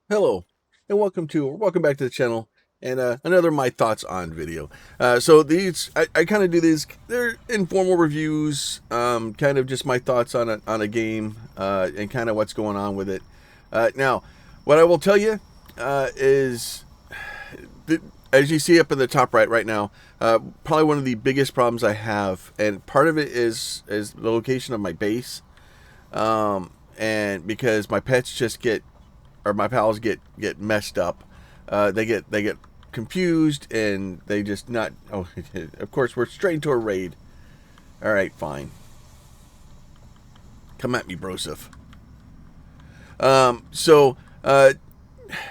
Hello, and welcome back to the channel, and another my thoughts on video. So these I kind of do these. They're informal reviews, kind of just my thoughts on a game, and kind of what's going on with it. Now, what I will tell you is, that, as you see up in the top right now, probably one of the biggest problems I have, and part of it is the location of my base, and because my pets just get or my pals get messed up. They get confused and they just not. Oh, of course we're straight into a raid. All right, fine. Come at me, Broseph. So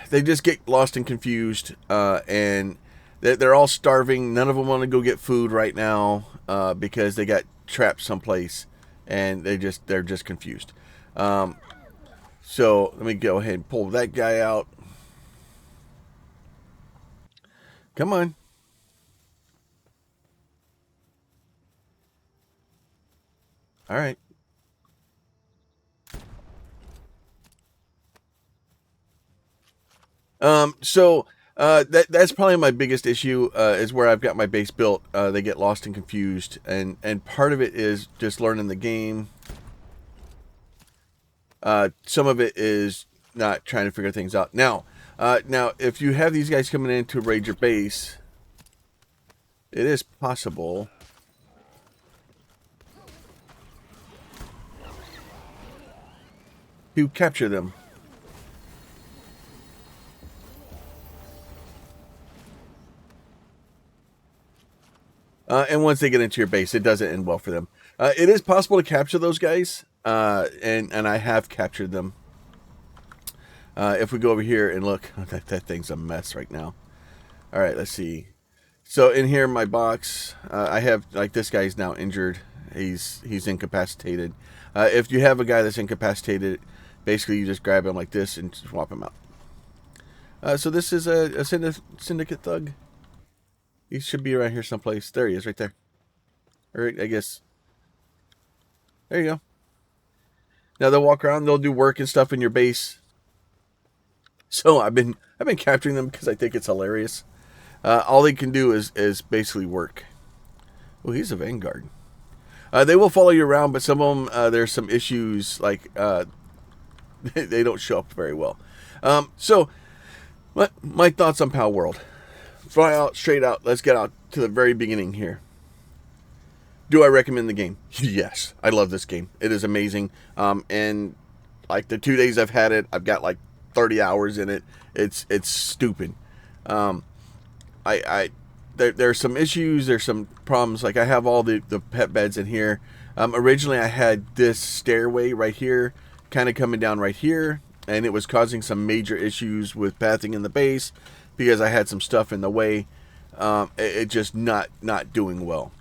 they just get lost and confused, and they're all starving. None of them want to go get food right now because they got trapped someplace, and they're just confused. Um, so let me go ahead and pull that guy out. Come on. All right. That's probably my biggest issue is where I've got my base built. They get lost and confused, and part of it is just learning the game. Some of it is not trying to figure things out. Now, if you have these guys coming in to raid your base, it is possible to capture them. And once they get into your base, it doesn't end well for them. It is possible to capture those guys, and I have captured them. If we go over here and look, that thing's a mess right now. All right, let's see. So in here, my box, I have like this guy's now injured. He's incapacitated. If you have a guy that's incapacitated, basically you just grab him like this and swap him out. So this is a syndicate thug. He should be around here someplace. There he is, right there. All right, I guess. There you go. Now they'll walk around. They'll do work and stuff in your base. So I've been capturing them because I think it's hilarious. All they can do is basically work. Oh, he's a vanguard. They will follow you around, but some of them there's some issues like they don't show up very well. So my thoughts on PalWorld. Fly out, straight out. Let's get out to the very beginning here. Do I recommend the game? Yes, I love this game. It is amazing. And like the 2 days I've had it, I've got like 30 hours in it. It's stupid. Um, I there's some issues. There's some problems. Like I have all the pet beds in here. Originally, I had this stairway right here, kind of coming down right here, and it was causing some major issues with pathing in the base because I had some stuff in the way. It just not doing well.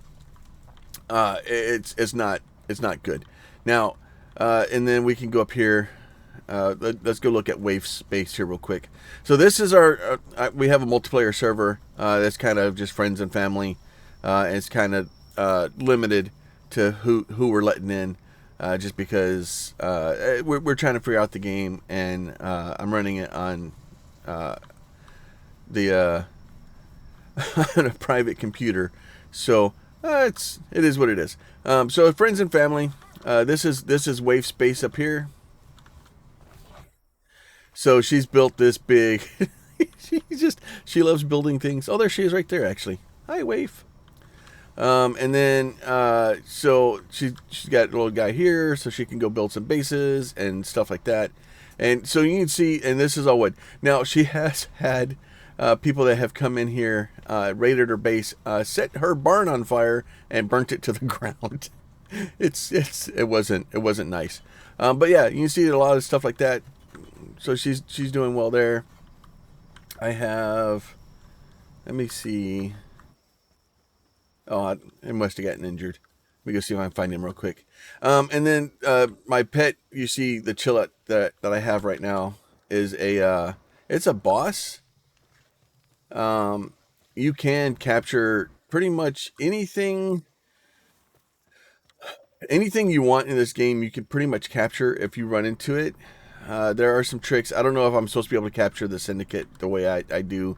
It's not good. Now, and then we can go up here. Let's go look at wave space here real quick. So this is our we have a multiplayer server that's kind of just friends and family. And it's kind of limited to who we're letting in, just because we're trying to figure out the game, and I'm running it on the on a private computer. So it is what it is. So friends and family. This is wave space up here. So she's built this big. She loves building things. Oh, there she is, right there. Actually, hi, Wave. And then so she's got a little guy here, so she can go build some bases and stuff like that. And so you can see, and this is all wood. Now she has had people that have come in here, raided her base, set her barn on fire, and burnt it to the ground. It wasn't nice. But yeah, you can see a lot of stuff like that. So she's doing well there. I have. Let me see. Oh, I must have gotten injured. Let me go see if I can find him real quick. And then my pet, you see the chillet that I have right now is it's a boss. You can capture pretty much anything you want in this game. You can pretty much capture if you run into it. There are some tricks. I don't know if I'm supposed to be able to capture the syndicate the way I do.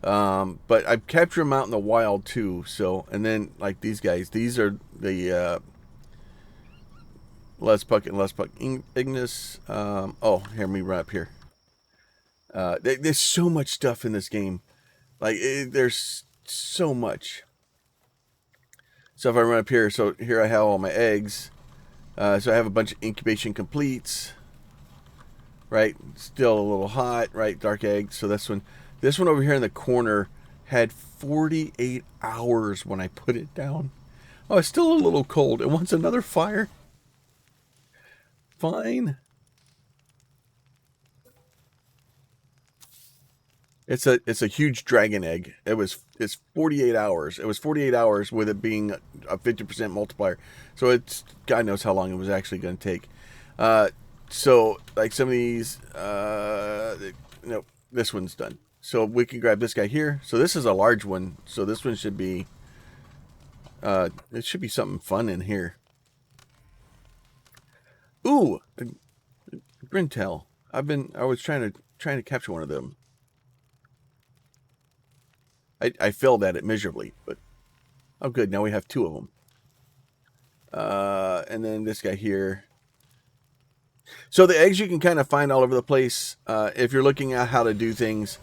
But I capture them out in the wild too. So, and then like these guys, these are the Les Puck and Les Puck Ignis. Oh, hear me right up here. There's so much stuff in this game. Like there's so much. So if I run up here, so here I have all my eggs. So I have a bunch of incubation completes. Right, still a little hot. Right, dark egg. So this one over here in the corner had 48 hours when I put it down. Oh, it's still a little cold. It wants another fire. Fine. It's a huge dragon egg. It's 48 hours. It was 48 hours with it being a 50% multiplier. So it's God knows how long it was actually going to take. So like some of these, no, this one's done. So we can grab this guy here. So this is a large one. So this one should be, it should be something fun in here. Ooh, Grintel. I was trying to capture one of them. I failed at it miserably, but oh good, now we have two of them. And then this guy here. So the eggs you can kind of find all over the place. If you're looking at how to do things.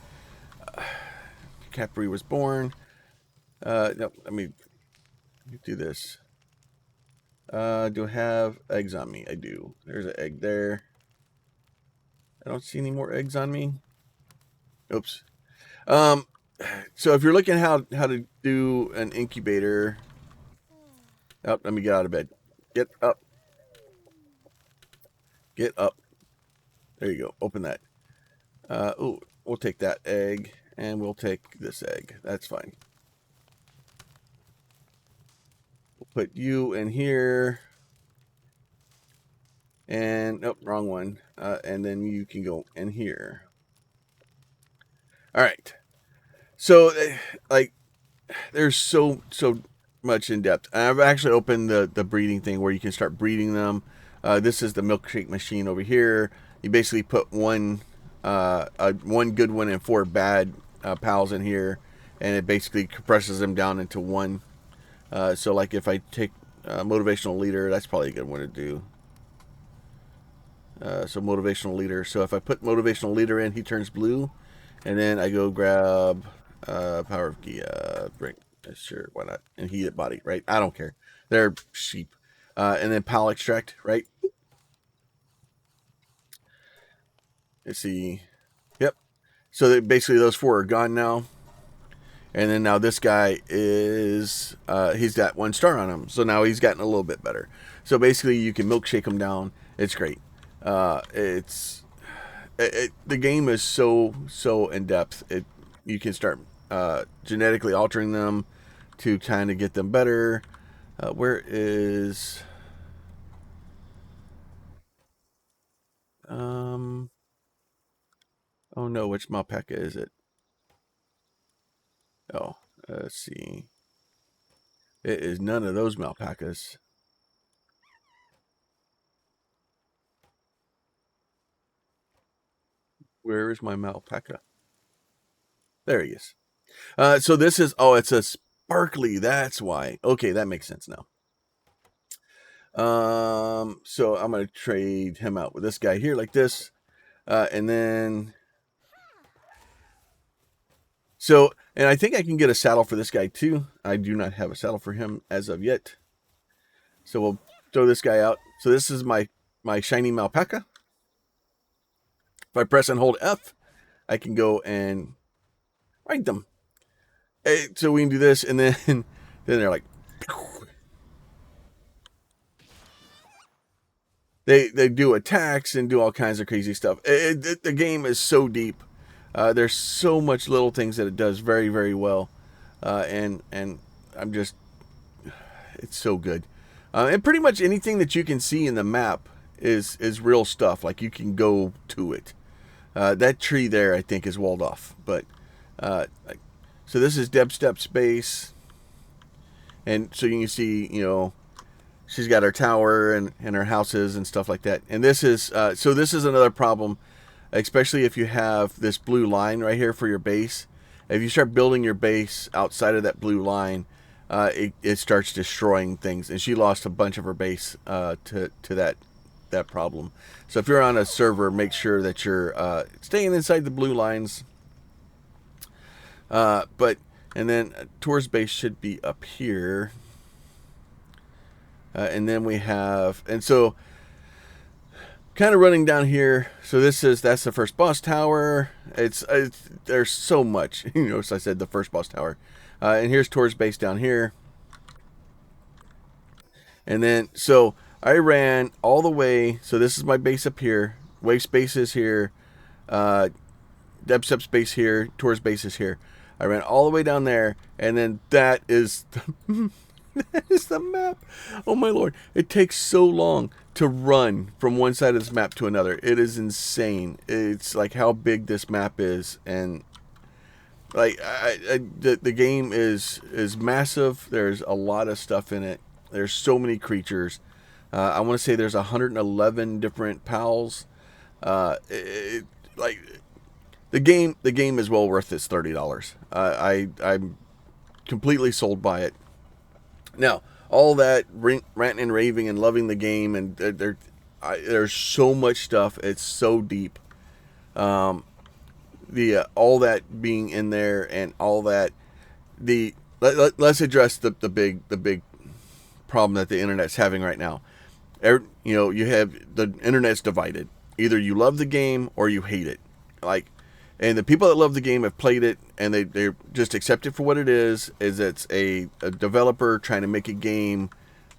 Capri was born. No, let me do this. Do I have eggs on me? I do. There's an egg there. I don't see any more eggs on me. Oops. So if you're looking how to do an incubator, oh, let me get out of bed. Get up. Get up. There you go. Open that. Ooh, we'll take that egg and we'll take this egg. That's fine. We'll put you in here. And nope, wrong one. And then you can go in here. All right. So, like, there's so much in depth. I've actually opened the breeding thing where you can start breeding them. This is the milkshake machine over here. You basically put one good one and 4 bad pals in here, and it basically compresses them down into one. So, like, if I take motivational leader, that's probably a good one to do. So motivational leader. So if I put motivational leader in, he turns blue, and then I go grab power of Gia, drink. Sure, why not? And heat it body, right? I don't care. They're sheep. And then pal extract, right? Let's see. Yep. So basically those 4 are gone now. And then now this guy is, he's got 1 star on him. So now he's gotten a little bit better. So basically you can milkshake him down. It's great. The game is so in depth. You can start genetically altering them to kind of get them better. Where is oh no, which Malpaca is it? Oh, let's see. It is none of those Malpacas. Where is my Malpaca? There he is. So this is, oh, it's a sparkly. That's why. Okay, that makes sense now. So I'm going to trade him out with this guy here like this. And then, so, and I think I can get a saddle for this guy too. I do not have a saddle for him as of yet. So we'll throw this guy out. So this is my shiny Malpaca. If I press and hold F, I can go and ride them. So we can do this, and then they're like, they do attacks and do all kinds of crazy stuff. The game is so deep. There's so much little things that it does very, very well, and I'm just, it's so good. And pretty much anything that you can see in the map is real stuff. Like you can go to it. That tree there, I think, is walled off. But so this is Deb Step Space, and so you can see, she's got her tower and her houses and stuff like that. And this is so this is another problem, especially if you have this blue line right here for your base. If you start building your base outside of that blue line, it starts destroying things. And she lost a bunch of her base to that problem. So if you're on a server, make sure that you're staying inside the blue lines. And then Tor's base should be up here. And then we have, and so kind of running down here. So that's the first boss tower. It's there's so much, as I said, the first boss tower. And here's Tor's base down here. And then, so I ran all the way. So this is my base up here. Waste base is here. Debstep's base here. Tor's base is here. I ran all the way down there. And then that is that is the map. Oh my lord. It takes so long to run from one side of this map to another. It is insane. It's like how big this map is. And like the game is massive. There's a lot of stuff in it. There's so many creatures. I want to say there's 111 different pals. Like the game is well worth its $30. I'm completely sold by it. Now, all that ranting and raving and loving the game, and there's so much stuff. It's so deep. All that being in there and all that. Let's address the big problem that the internet's having right now. You have the internet's divided. Either you love the game or you hate it. And the people that love the game have played it and they just accept it for what it is it's a developer trying to make a game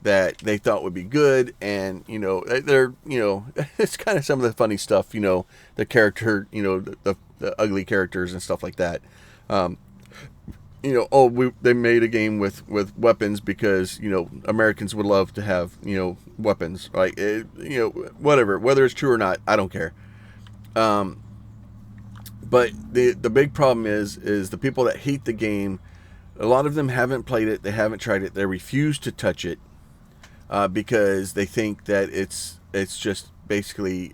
that they thought would be good. And, they're, it's kind of some of the funny stuff, the character, the ugly characters and stuff like that. They made a game with weapons because, Americans would love to have, weapons, right? Whatever, whether it's true or not, I don't care. But the big problem is the people that hate the game, a lot of them haven't played it, they haven't tried it, they refuse to touch it because they think that it's just basically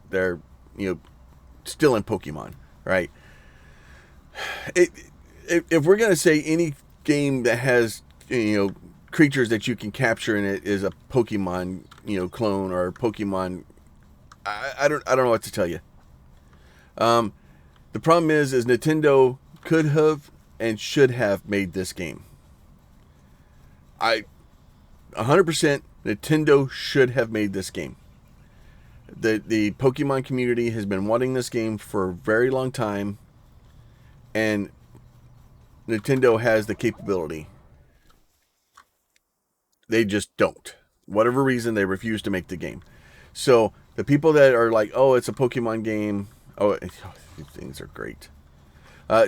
they're still in Pokemon, right? If we're gonna say any game that has creatures that you can capture in it is a Pokemon clone or Pokemon, I don't know what to tell you. The problem is Nintendo could have and should have made this game. 100% Nintendo should have made this game. The Pokemon community has been wanting this game for a very long time, and Nintendo has the capability. They just don't. Whatever reason, they refuse to make the game. So the people that are like, oh, it's a Pokemon game. Oh, these things are great.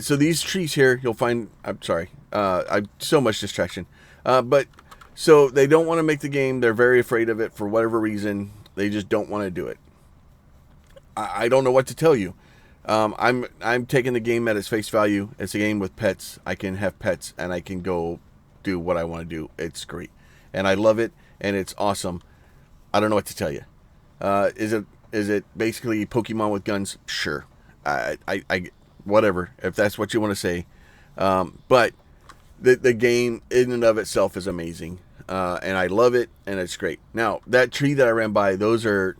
So these trees here, you'll find, I'm sorry, I'm so much distraction. But so they don't want to make the game. They're very afraid of it for whatever reason. They just don't want to do it. I don't know what to tell you. I'm taking the game at its face value. It's a game with pets. I can have pets and I can go do what I want to do. It's great. And I love it and it's awesome. I don't know what to tell you. Is it basically Pokemon with guns? Sure. I whatever, if that's what you want to say. But the game in and of itself is amazing. And I love it and it's great. Now, that tree that I ran by, those are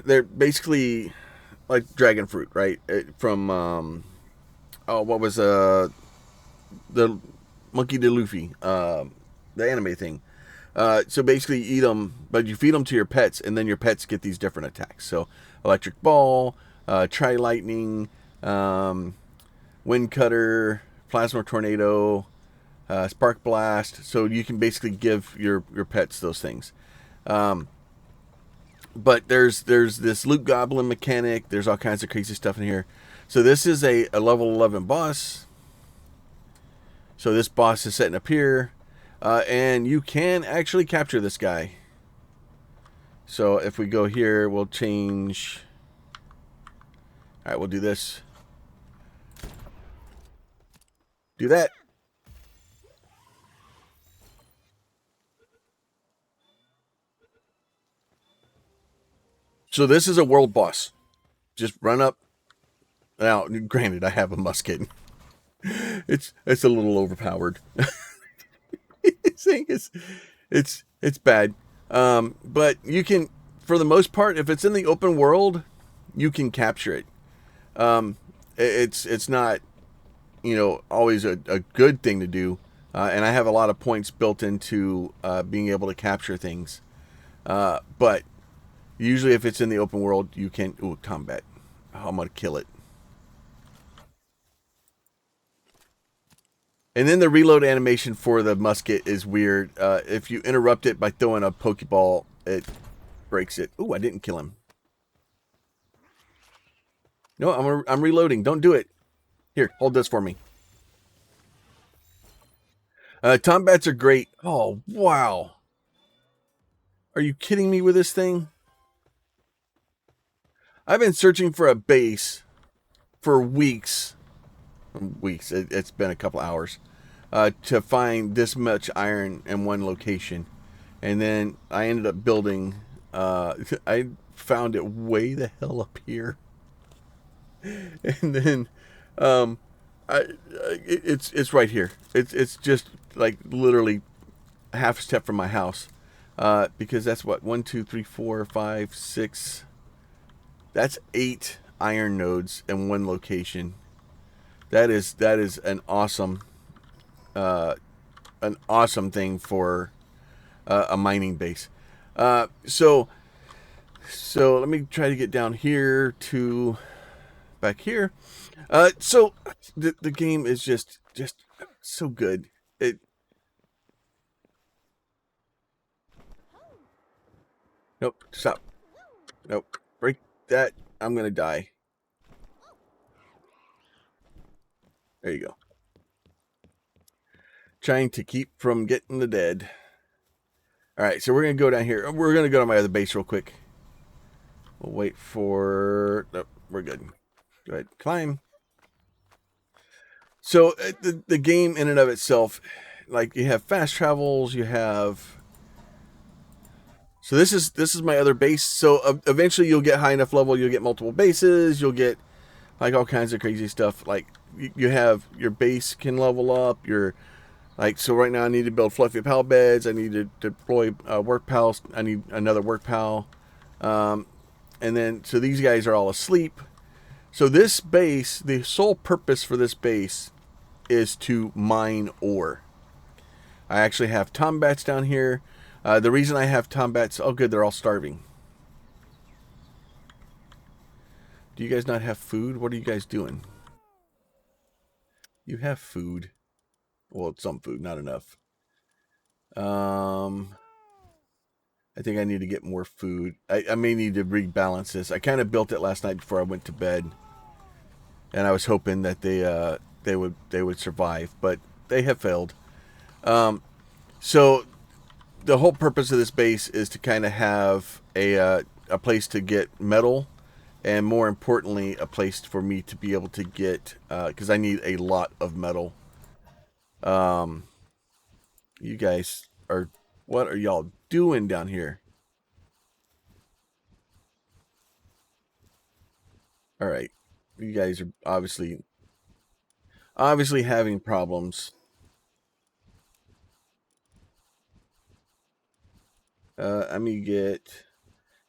they're basically like dragon fruit, right? From what was the Monkey D. Luffy, the anime thing. So basically you eat them, but you feed them to your pets, and then your pets get these different attacks. So electric ball, tri-lightning, wind cutter, plasma tornado, spark blast. So you can basically give your pets those things. But there's this loot goblin mechanic. There's all kinds of crazy stuff in here. So this is a level 11 boss. So this boss is sitting up here. And you can actually capture this guy. So if we go here, we'll change. All right, we'll do this. Do that. So this is a world boss. Just run up. Now, granted, I have a musket. It's a little overpowered. It's bad. But you can, for the most part, if it's in the open world, you can capture it. It's not, always a good thing to do. And I have a lot of points built into being able to capture things. But usually, if it's in the open world, you can. Ooh, combat. Oh, I'm gonna kill it. And then the reload animation for the musket is weird. If you interrupt it by throwing a Pokeball, it breaks it. Ooh, I didn't kill him. No, I'm reloading. Don't do it. Here, hold this for me. Tombats are great. Oh, wow. Are you kidding me with this thing? I've been searching for a base for weeks. Weeks. It's been a couple hours. To find this much iron in one location. And then I ended up building. I found it way the hell up here. And then it's right here. It's just like literally half a step from my house. Because that's what 1, 2, 3, 4, 5, 6. That's 8 iron nodes in one location. That is an awesome thing for a mining base. So let me try to get down here to back here. So the game is just so good. Nope, stop. Nope, break that. I'm gonna die. There you go. Trying to keep from getting the dead. All right, so we're gonna go down here. We're gonna go to my other base real quick. We'll wait for. Nope, we're good. Go ahead, climb. So the game in and of itself, like you have fast travels, you have. So this is my other base. So eventually you'll get high enough level, you'll get multiple bases, you'll get like all kinds of crazy stuff. Like you have your base can level up. Your like so right now I need to build fluffy pal beds. I need to deploy work pals. I need another work pal. And then so these guys are all asleep. So this base, the sole purpose for this base is to mine ore. I actually have tombats down here. The reason I have tombats, oh good, they're all starving. Do you guys not have food? What are you guys doing? You have food. Well, some food, not enough. I think I need to get more food. I may need to rebalance this. I kind of built it last night before I went to bed, and I was hoping that they would survive, but they have failed. So the whole purpose of this base is to kind of have a place to get metal, and more importantly, a place for me to be able to get because I need a lot of metal. You guys are what are y'all doing down here? All right, you guys are obviously having problems. Let me get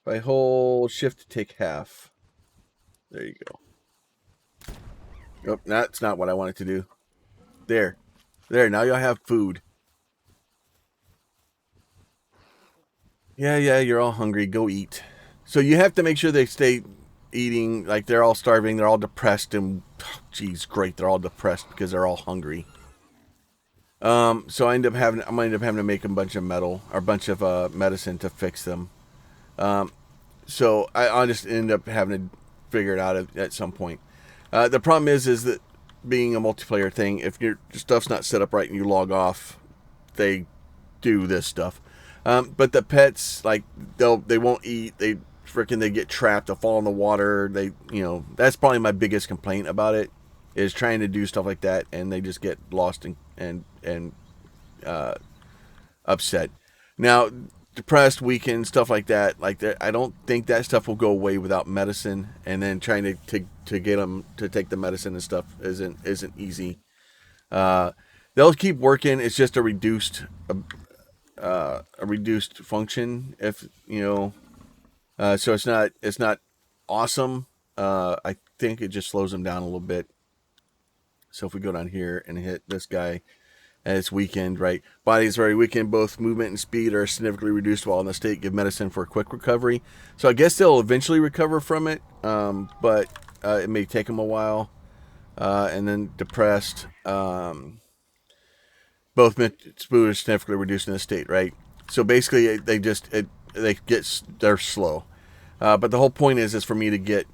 if I hold shift to take half. There you go. Nope, that's not what I wanted to do. There. Now y'all have food. Yeah, you're all hungry. Go eat. So you have to make sure they stay eating. Like they're all starving. They're all depressed. And, geez, great. They're all depressed because they're all hungry. So I'm gonna end up having to make a bunch of metal or a bunch of medicine to fix them. So I'll just end up having to figure it out at some point. The problem is that being a multiplayer thing, if your stuff's not set up right and you log off, they do this stuff. But the pets, like they won't eat. They get trapped. They'll fall in the water. That's probably my biggest complaint about it is trying to do stuff like that, and they just get lost and upset. Now, depressed, weakened, stuff like that. Like that, I don't think that stuff will go away without medicine. And then trying to get them to take the medicine and stuff isn't easy. Uh, they'll keep working. It's just a reduced function. If you know, so it's not awesome. I think it just slows them down a little bit. So if we go down here and hit this guy, and it's weakened, right? Body is very weakened. Both movement and speed are significantly reduced while in the state. Give medicine for a quick recovery. So I guess they'll eventually recover from it, but it may take them a while. And then depressed. Both speed are significantly reduced in the state, right? So basically, they're slow. But the whole point is for me to get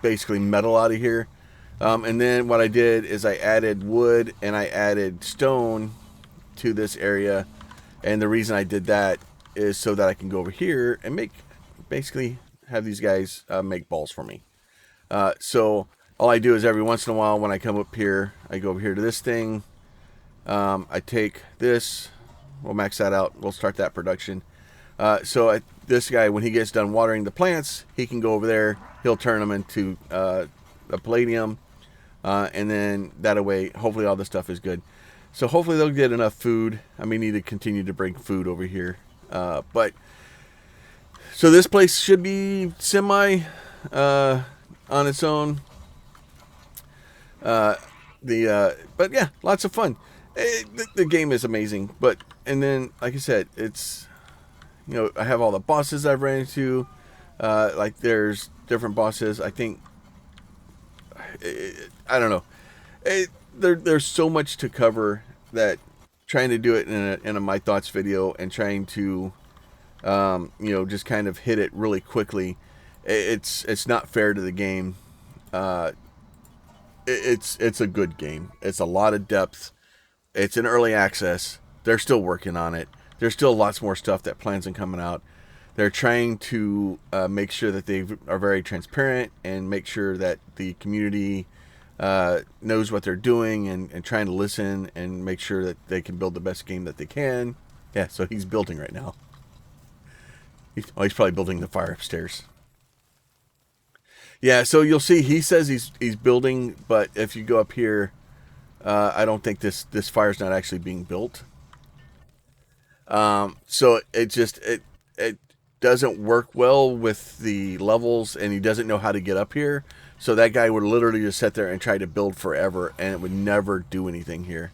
basically metal out of here. And then what I did is I added wood and I added stone to this area. And the reason I did that is so that I can go over here and basically have these guys make balls for me. So all I do is every once in a while when I come up here, I go over here to this thing. I take this. We'll max that out. We'll start that production. This guy, when he gets done watering the plants, he can go over there. He'll turn them into a palladium. And then that way, hopefully all this stuff is good. So hopefully they'll get enough food. I may need to continue to bring food over here. So this place should be semi on its own. But yeah, lots of fun. The game is amazing. And then, like I said, it's, I have all the bosses I've ran into. Like there's different bosses. I think, I don't know. There's so much to cover that trying to do it in a My Thoughts video and trying to, just kind of hit it really quickly. It's not fair to the game. It's a good game. It's a lot of depth. It's in early access. They're still working on it. There's still lots more stuff that plans on coming out. They're trying to make sure that they are very transparent and make sure that the community knows what they're doing and trying to listen and make sure that they can build the best game that they can. Yeah, so he's building right now. He's probably building the fire upstairs. Yeah, so you'll see he says he's building, but if you go up here, I don't think this fire's not actually being built. So it doesn't work well with the levels, and he doesn't know how to get up here. So that guy would literally just sit there and try to build forever, and it would never do anything here.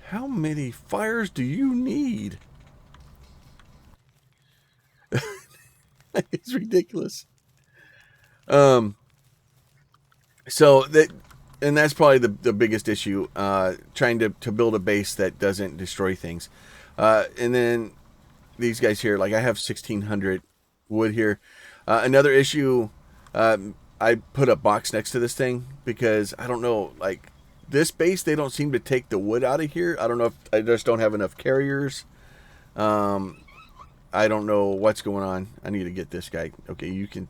How many fires do you need? It's ridiculous. So that's probably the biggest issue, trying to build a base that doesn't destroy things. And then these guys here, like I have 1,600 wood here. Another issue, I put a box next to this thing because I don't know, like this base, they don't seem to take the wood out of here. I don't know if I just don't have enough carriers. I don't know what's going on. I need to get this guy. Okay, you can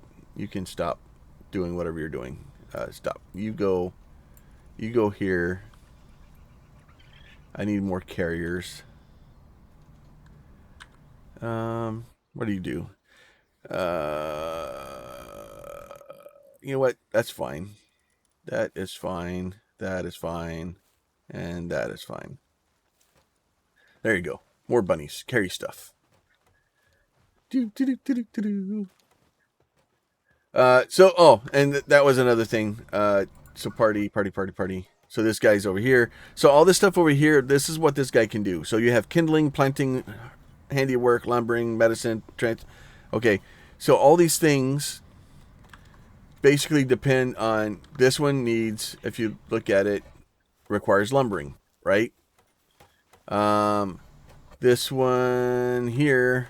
stop doing whatever you're doing. Stop. You go here. I need more carriers. What do you do? You know what? That's fine. That is fine. That is fine. And that is fine. There you go. More bunnies. Carry stuff. And that was another thing. So party. So this guy's over here. So all this stuff over here, this is what this guy can do. So you have kindling, planting, handiwork, lumbering, medicine, okay. So all these things basically depend on, this one needs, if you look at it, requires lumbering, right? This one here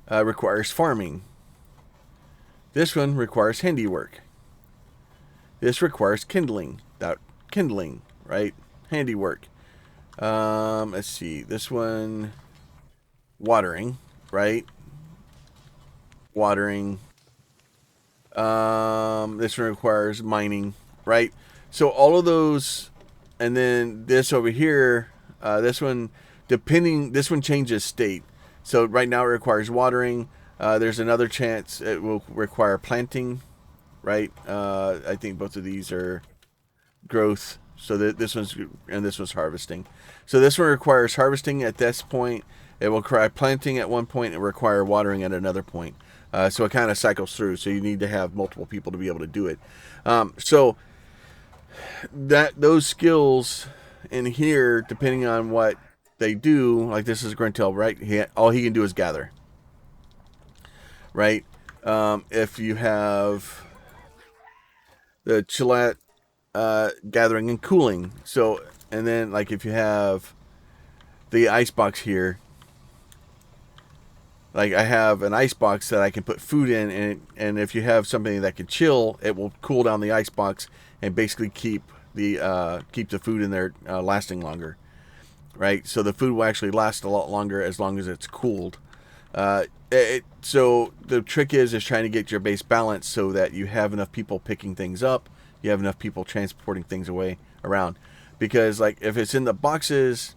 requires farming. This one requires handiwork. This requires kindling. Kindling, right? Handiwork. Let's see. This one, watering, right? Watering. This one requires mining, right? So all of those, and then this over here, this one. depending, this one changes state. So right now it requires watering. There's another chance it will require planting, right? I think both of these are growth. So this one's, and this one's harvesting. So this one requires harvesting at this point. It will require planting at one point and require watering at another point. So it kind of cycles through. So you need to have multiple people to be able to do it. So that those skills in here, depending on what they do, like this is a Grintel, right? All he can do is gather, right? If you have the Chillet gathering and cooling, so, and then like if you have the icebox here, like I have an icebox that I can put food in, and if you have something that can chill, it will cool down the icebox and basically keep the food in there lasting longer, right? So the food will actually last a lot longer as long as it's cooled. So the trick is trying to get your base balance so that you have enough people picking things up, you have enough people transporting things away around, because like if it's in the boxes,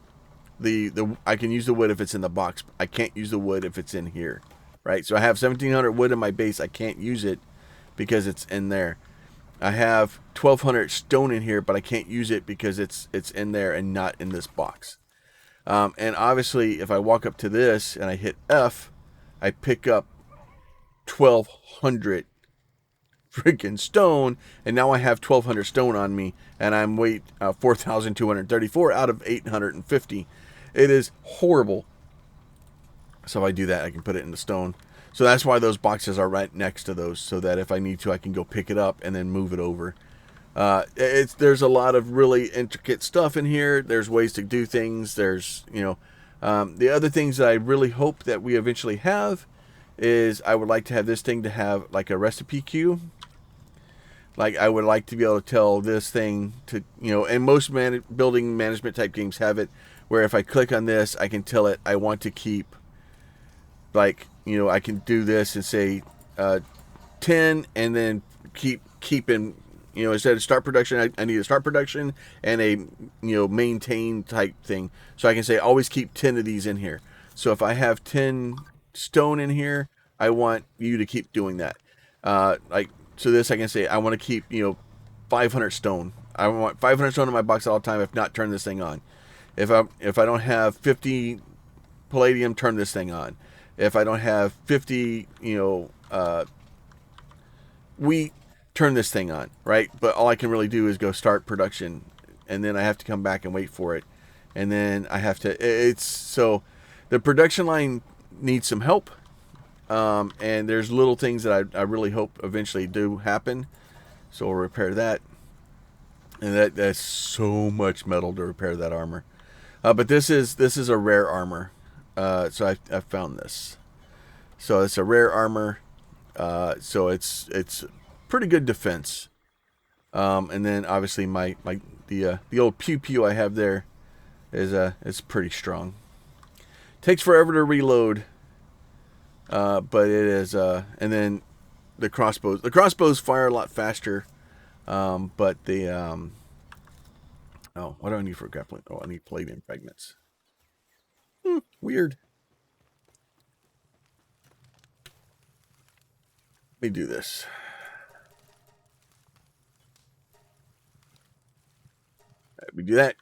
I can use the wood if it's in the box. I can't use the wood if it's in here, right? So I have 1,700 wood in my base. I can't use it because it's in there. I have 1,200 stone in here, but I can't use it because it's in there and not in this box. And obviously, if I walk up to this and I hit F, I pick up 1,200 freaking stone, and now I have 1,200 stone on me, and I'm weight 4,234 out of 850. It is horrible. So if I do that, I can put it in the stone. So that's why those boxes are right next to those, so that if I need to, I can go pick it up and then move it over. There's a lot of really intricate stuff in here. There's ways to do things. There's, the other things that I really hope that we eventually have is I would like to have this thing to have like a recipe queue. Like I would like to be able to tell this thing to, and most building management type games have it, where if I click on this, I can tell it I want to keep, like, I can do this and say 10, and then keeping, instead of start production, I need a start production and a, maintain type thing. So I can say always keep 10 of these in here. So if I have 10 stone in here, I want you to keep doing that. So this I can say I want to keep, 500 stone. I want 500 stone in my box all the time. If not, turn this thing on. If I don't have 50 palladium, turn this thing on. If I don't have 50, wheat, turn this thing on, right? But all I can really do is go start production, and then I have to come back and wait for it, and then I have to. So the production line needs some help, and there's little things that I really hope eventually do happen. So we'll repair that, and that's so much metal to repair that armor. But this is a rare armor. So I found this. So it's a rare armor. So it's pretty good defense. And then obviously the old pew pew I have there is pretty strong. Takes forever to reload. But it is and then the crossbows fire a lot faster. But what do I need for grappling? Oh, I need palladium fragments. Weird. Let me do this. Let me do that.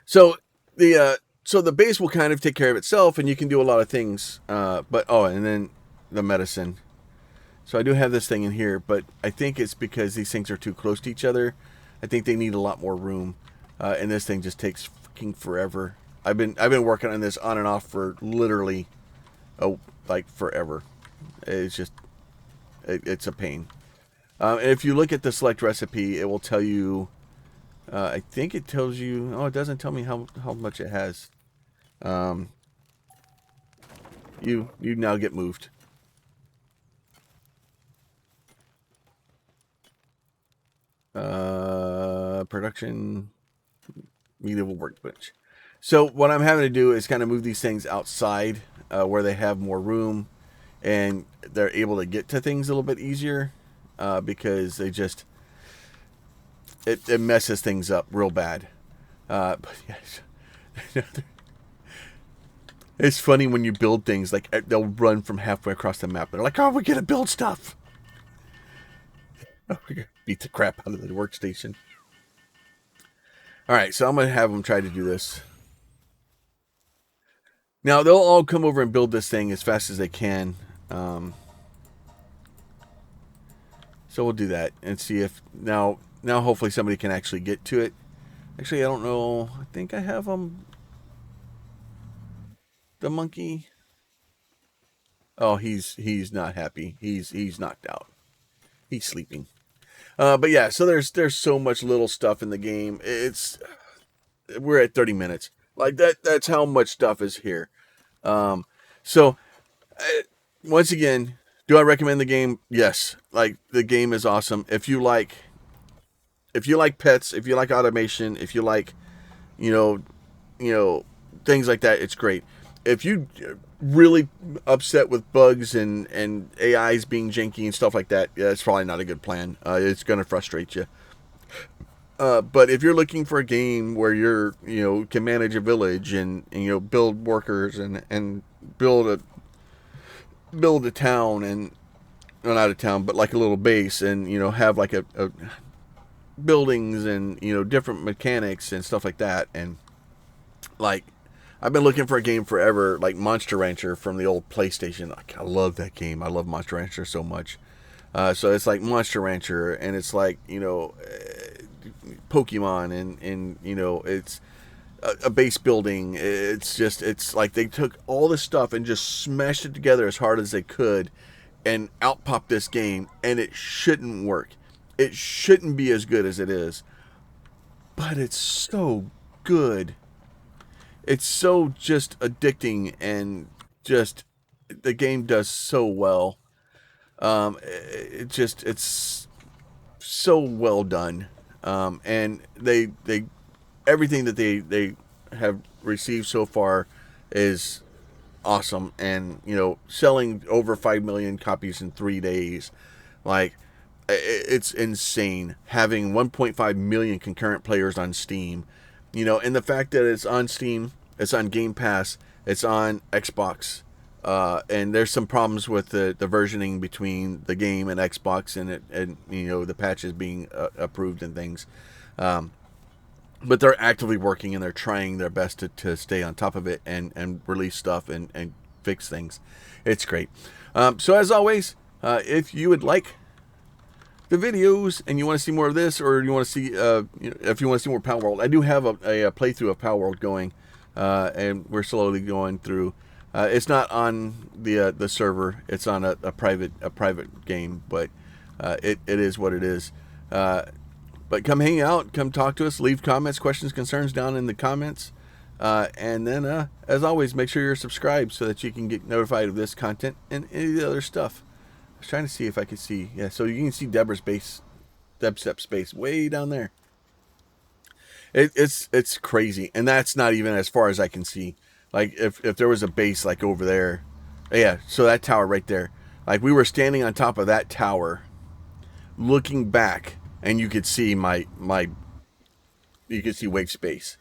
So the base will kind of take care of itself, and you can do a lot of things. And then the medicine. So I do have this thing in here, but I think it's because these things are too close to each other. I think they need a lot more room, and this thing just takes fucking forever. I've been working on this on and off for literally, forever. It's just, it's a pain. And if you look at the select recipe, it will tell you. I think it tells you. Oh, it doesn't tell me how much it has. You now get moved. Production medieval workbench. So what I'm having to do is kind of move these things outside where they have more room, and they're able to get to things a little bit easier because they just it messes things up real bad. But yes, It's funny when you build things, like they'll run from halfway across the map. They're like, oh, we're going to build stuff. Beat the crap out of the workstation. All right, so I'm going to have them try to do this. Now, they'll all come over and build this thing as fast as they can. So we'll do that and see if now hopefully somebody can actually get to it. Actually, I don't know. I think I have the monkey. Oh, he's not happy. He's knocked out. He's sleeping. But yeah, so there's so much little stuff in the game. We're at 30 minutes. Like that's how much stuff is here. So once again, do I recommend the game? Yes. Like the game is awesome. If you like pets, if you like automation, if you like, you know, things like that, it's great. If you really upset with bugs and AIs being janky and stuff like that, yeah, it's probably not a good plan. It's going to frustrate you. But if you're looking for a game where can manage a village and build workers and build a town and not a town, but like a little base and have like a buildings and different mechanics and stuff like that, and like I've been looking for a game forever, like Monster Rancher from the old PlayStation. Like, I love that game. I love Monster Rancher so much. So it's like Monster Rancher, and it's like Pokemon, and it's a base building. It's like they took all this stuff and just smashed it together as hard as they could, and out popped this game. And it shouldn't work. It shouldn't be as good as it is, but it's so good. It's so just addicting, and just the game does so well. It's so well done, and they everything that they have received so far is awesome, and selling over 5 million copies in 3 days, like it's insane. Having 1.5 million concurrent players on Steam. And the fact that it's on Steam, it's on Game Pass, it's on Xbox, and there's some problems with the versioning between the game and Xbox, and the patches being approved and things, but they're actively working and they're trying their best to stay on top of it and release stuff and fix things. It's great. So as always, if you would like the videos and you want to see more of this, or you want to see if you want to see more PalWorld, I do have a playthrough of PalWorld going, and we're slowly going through. It's not on the server, it's on a private game, but it is what it is. But come hang out, come talk to us, leave comments, questions, concerns down in the comments, and then as always, make sure you're subscribed so that you can get notified of this content and any of the other stuff. I was trying to see if I could see. Yeah, so you can see Debstep's base way down there. It's crazy, and that's not even as far as I can see. Like if there was a base like over there, yeah. So that tower right there, like we were standing on top of that tower, looking back, and you could see you could see Wave's base.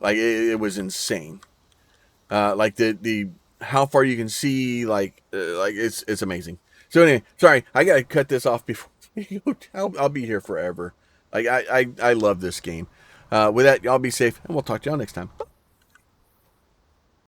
Like it was insane. Like the how far you can see, like it's amazing. So anyway, sorry, I gotta cut this off before I'll be here forever. Like I love this game. With that, y'all be safe, and we'll talk to y'all next time.